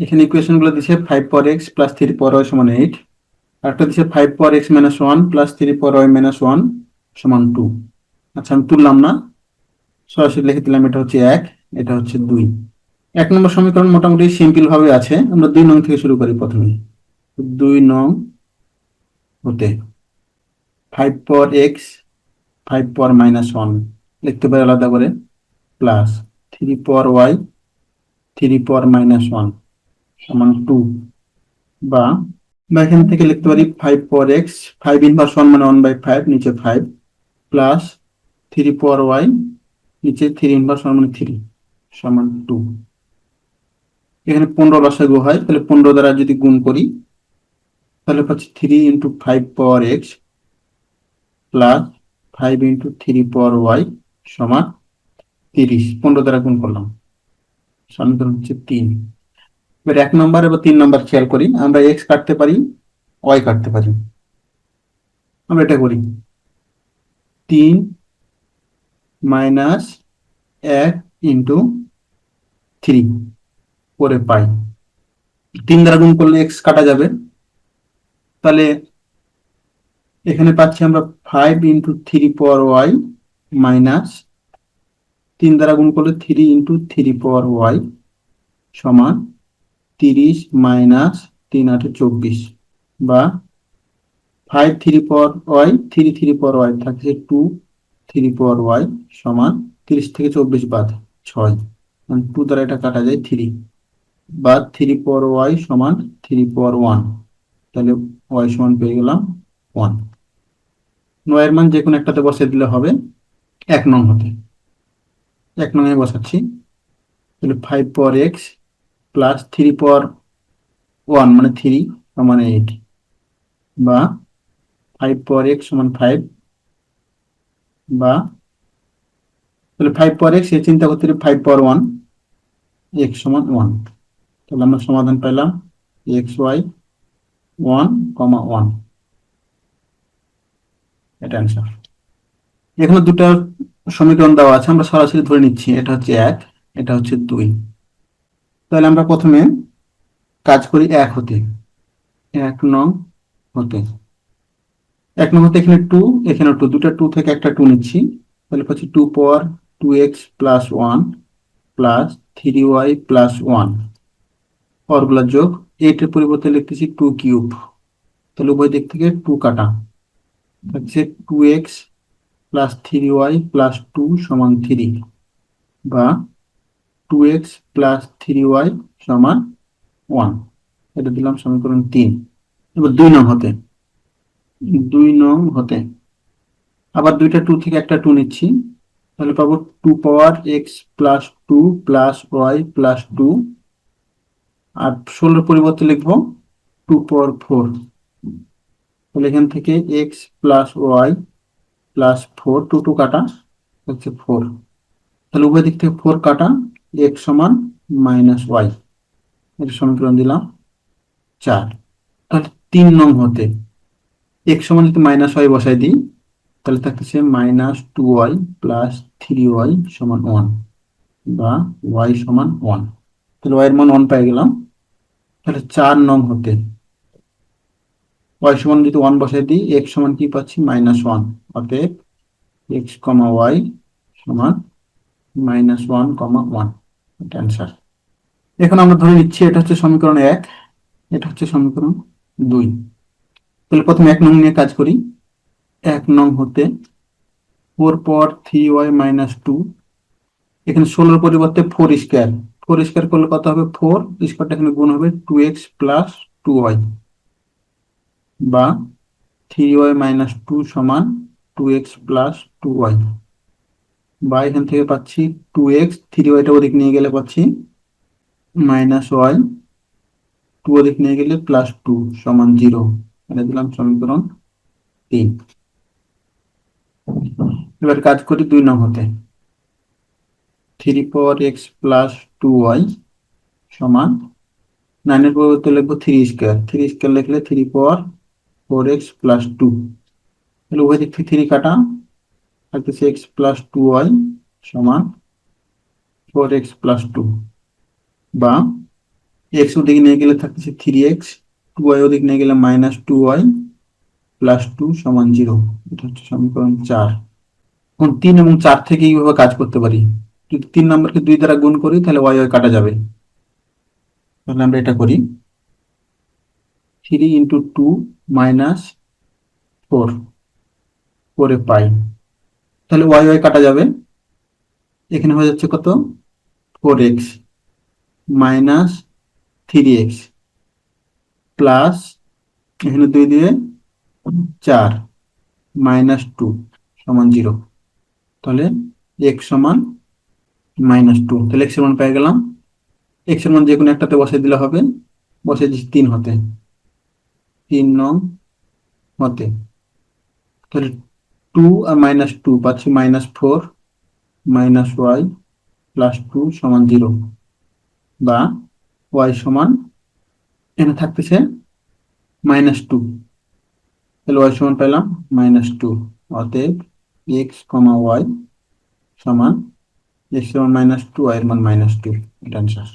এখানে ইকুয়েশন গুলো দিচ্ছে 5 x + 3 সমান 8, আর একটা দিচ্ছে 5 - x - 1 + 3 - 2। আচ্ছা, আমি তুললাম না, সরাসরি লিখে দিলাম। এটা হচ্ছে 1, এটা হচ্ছে 2। 1 নম্বর সমীকরণ মোটামুটি সিম্পল ভাবে আছে। আমরা 2 নং থেকে শুরু করি। প্রথমে 2 নং হতে 5 x 5 - 1 লিখতে পারি আলাদা করে, প্লাস 3 y 3 - 1 সমান 2, বা বা এখান থেকে লিখতে পারি 5 x 5 - 1 মানে 1/5, নিচে 5, প্লাস 3 y নিচে 3 - 1 মানে 3 সমান 2। এখানে 15 লসাগু হয়, তাহলে 15 দ্বারা যদি গুণ করি তাহলে পাচ্ছি 3 × 5 x প্লাস 5 × 3 y সমান 30। 15 দ্বারা গুণ করলাম, সমীকরণ হচ্ছে 3। এবার 1 নম্বর এবং 3 নম্বর খেয়াল করি। আমরা x কাটতে পারি, y কাটতে পারি। আমরা এটা করি, 3 - 1 × 3 করে পাই। 3 দ্বারা গুণ করলে x কাটা যাবে, তাহলে এখানে পাচ্ছি আমরা 5 × 3 y মাইনাস 3 দ্বারা গুণ করলে 3 × 3 y সমান 30 মাইনাস 3 × 8 = 24, বা 5 3 3 থাকছে 2 3 সমান 30 থেকে 24 বাদ 6, 2 দ্বারা এটা কাটা যায় 3, বা 3 সমান 3 তাহলে y সমান পেয়ে গেলাম 1। 9 এর মান যে কোনো একটাতে বসিয়ে দিলে হবে। 1 নং হতে 1 নং এ বসাচ্ছি, তাহলে 5 প্লাস 3 মানে 3 সমান 8, বা 5 সমান 5, বা তাহলে 5 এ চিন্তা করতে 5 x সমান 1। তাহলে আমরা সমাধান পেলাম xy 1, 1। এটা অ্যান্সার। এখানে দুটো সমীকরণ দেওয়া আছে, আমরা সরাসরি ধরে নিচ্ছি এটা হচ্ছে 1, এটা হচ্ছে 2। তাহলে আমরা প্রথমে কাজ করি 1 হতে। 1 নং হতে 1 নং হতে এখানে 2, এখানে 2, দুটো 2 থেকে একটা 2 নিচ্ছি, তাহলে পাচ্ছি 2 পাওয়ার 2x + 1 প্লাস 3y + 1, হরগুলা যোগ। 8 এর পরিবর্তে লিখতেছি 2³ তাহলে উভয় দিক থেকে 2 কাটা, থাকছে 2x + 3y + 2 সমান 3, বা 2x + 3y সমান 1। এটা দিলাম সমীকরণ 3। এবার 2 নং হতে 2 নং হতে আবার দুইটা 2 থেকে একটা 2 নিচ্ছি, তাহলে পাবো 2 পাওয়ার x + 2 প্লাস y + 2, আর 16 এর পরিবর্তে লিখবো 2 পাওয়ার 4। তাহলে এখান থেকে x + y + 4, 2 2 কাটা, হচ্ছে 4। তাহলে উভয় দিক থেকে 4 কাটা, x সমান -y। এর সমীকরণ দিলাম 4। তাহলে 3 নং হতে x সমান যদি -y বসাই দিই, তাহলে থাকতেছে -2y + 3y সমান 1, বা y সমান 1। তাহলে y এর মান 1 পেয়ে গেলাম। তাহলে 4 নং হতে y সমান যদি 1 বসাই দিই, x সমান কি পাচ্ছি -1, অতএব x, y সমান -1, 1। এটা অ্যান্সার। এখন আমরা ধরে নিচ্ছি এটা হচ্ছে সমীকরণ 1, এটা হচ্ছে সমীকরণ 2। তাহলে প্রথমে 1 নং নিয়ে কাজ করি। 1 নং হতে 4 পাওয়ার 3y - 2, এখানে 16 পরিবর্তে 4 স্কয়ার, 4 স্কয়ার করলে কত হবে 4 স্কয়ারটা এখানে গুণ হবে 2x + 2y, বা 3y - 2 সমান 2x + 2y, বা এখান থেকে পাচ্ছি 2x, 3yটা ওদিক নিয়ে গেলে পাচ্ছি -y, 2 ওদিক নিয়ে গেলে +2 সমান 0। এটা দিলাম সমীকরণ 3। এবার কাজ করি 2 নং হতে 3 পাওয়ার x + 2y সমান 9 এর পরিবর্তে লিখবো 3 স্কয়ার, 3 স্কয়ার লিখলে 3 পাওয়ার 4x + 2। তাহলে উভয় দিক থেকে 3 কাটা, থাকতেছে x + 2y সমান 4x + 2, বা এক্স ওদিকে নিয়ে গেলে থাকতেছে 3x, 2y ওদিকে নিয়ে গেলে -2y প্লাস 2 সমান 0। এটা হচ্ছে সমীকরণ 4। এখন 3 এবং 4 থেকে এইভাবে কাজ করতে পারি। যদি 3 নম্বরকে 2 দ্বারা গুণ করি তাহলে y y কাটা যাবে। তাহলে আমরা এটা করি, 3 × 2 - 4 করে পাই। তাহলে y y কাটা যাবে, এখানে হয়ে যাচ্ছে কত, 4x মাইনাস 3x প্লাস এখানে 2 দিয়ে 4 -2 সমান 0। তাহলে x সমান -2। তাহলে x এর মান পেয়ে গেলাম। x এর মান যে কোনো একটাতে বসিয়ে দিলে হবে। বসিয়ে দিচ্ছি 3 হতে, 3 নং হতে। তাহলে 2 আর -2 পাচ্ছি -4 y প্লাস 2 সমান 0, বা y সমান এখানে থাকতেছে -2। তাহলে y সমান পেলাম -2। অতএব x, y সমান x এর মান -2, y এর মান -2। এটা অ্যান্সার।